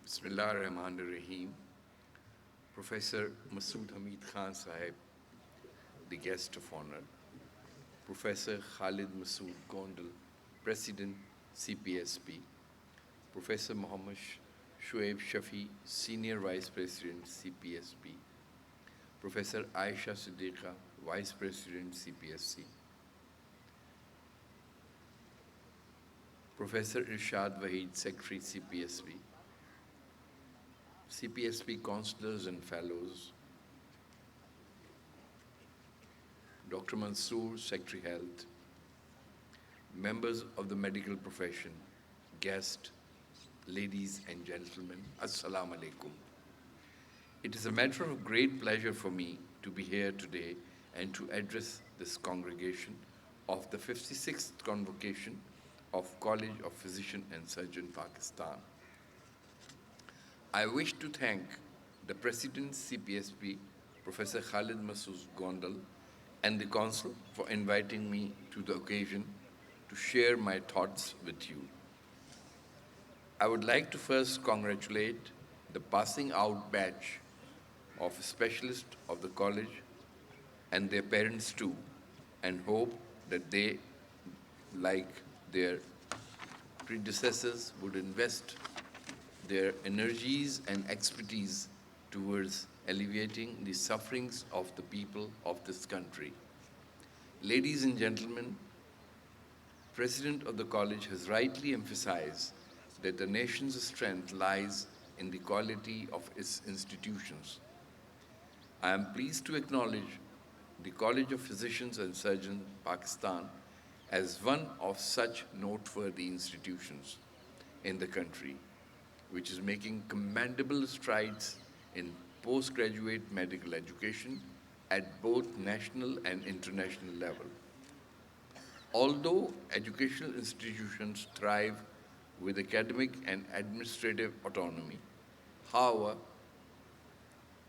Bismillah ar-Rahman ar-Rahim. Professor Masood Hamid Khan Sahib, the guest of honor. Professor Khalid Masood Gondal, President, CPSP. Professor Muhammad Shoaib Shafi, Senior Vice President, CPSP. Professor Aisha Siddiqa, Vice President, CPSC. Professor Irshad Waheed, Secretary, CPSP. CPSP counselors and fellows, Dr. Mansoor, Secretary Health, members of the medical profession, guests, ladies and gentlemen, Assalamu alaikum. It is a matter of great pleasure for me to be here today and to address this congregation of the 56th Convocation of College of Physician and Surgeon, Pakistan. I wish to thank the President CPSP, Professor Khalid Masood Gondal, and the Council for inviting me to the occasion to share my thoughts with you. I would like to first congratulate the passing out batch of specialists of the college and their parents too, and hope that they, like their predecessors, would invest their energies and expertise towards alleviating the sufferings of the people of this country. Ladies and gentlemen, President of the college has rightly emphasized that the nation's strength lies in the quality of its institutions. I am pleased to acknowledge the College of Physicians and Surgeons, Pakistan, as one of such noteworthy institutions in the country, which is making commendable strides in postgraduate medical education at both national and international level. Although educational institutions thrive with academic and administrative autonomy, however,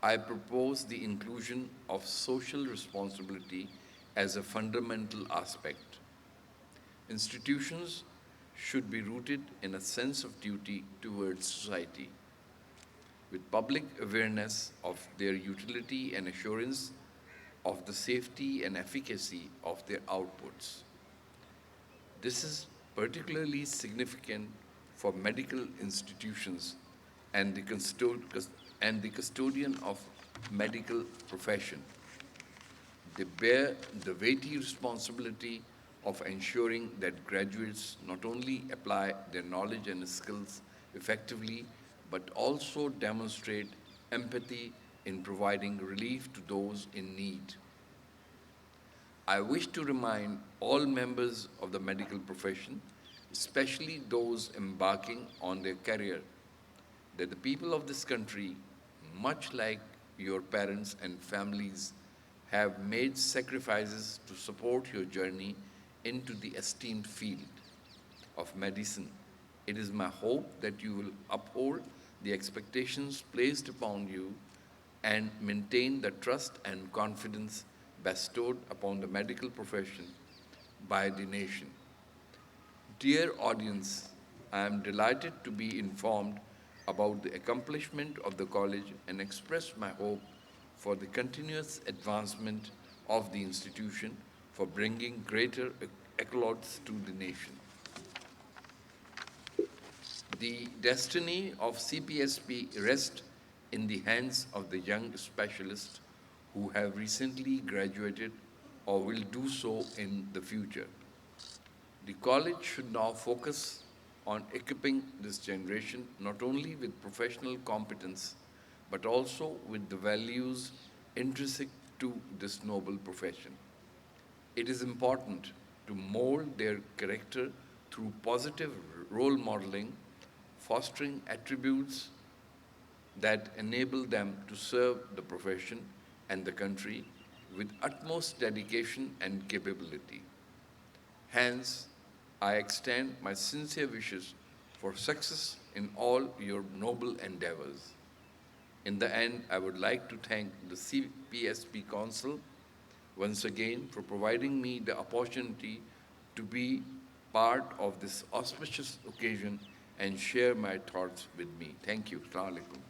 I propose the inclusion of social responsibility as a fundamental aspect. Institutions should be rooted in a sense of duty towards society, with public awareness of their utility and assurance of the safety and efficacy of their outputs. This is particularly significant for medical institutions and the custodian of medical profession. They bear the weighty responsibility of ensuring that graduates not only apply their knowledge and skills effectively, but also demonstrate empathy in providing relief to those in need. I wish to remind all members of the medical profession, especially those embarking on their career, that the people of this country, much like your parents and families, have made sacrifices to support your journey into the esteemed field of medicine. It is my hope that you will uphold the expectations placed upon you and maintain the trust and confidence bestowed upon the medical profession by the nation. Dear audience, I am delighted to be informed about the accomplishment of the college and express my hope for the continuous advancement of the institution for bringing greater accolades to the nation. The destiny of CPSP rests in the hands of the young specialists who have recently graduated or will do so in the future. The college should now focus on equipping this generation not only with professional competence, but also with the values intrinsic to this noble profession. It is important to mold their character through positive role modeling, fostering attributes that enable them to serve the profession and the country with utmost dedication and capability. Hence, I extend my sincere wishes for success in all your noble endeavors. In the end, I would like to thank the CPSP Council once again for providing me the opportunity to be part of this auspicious occasion and share my thoughts with me. Thank you. Assalamu alaikum.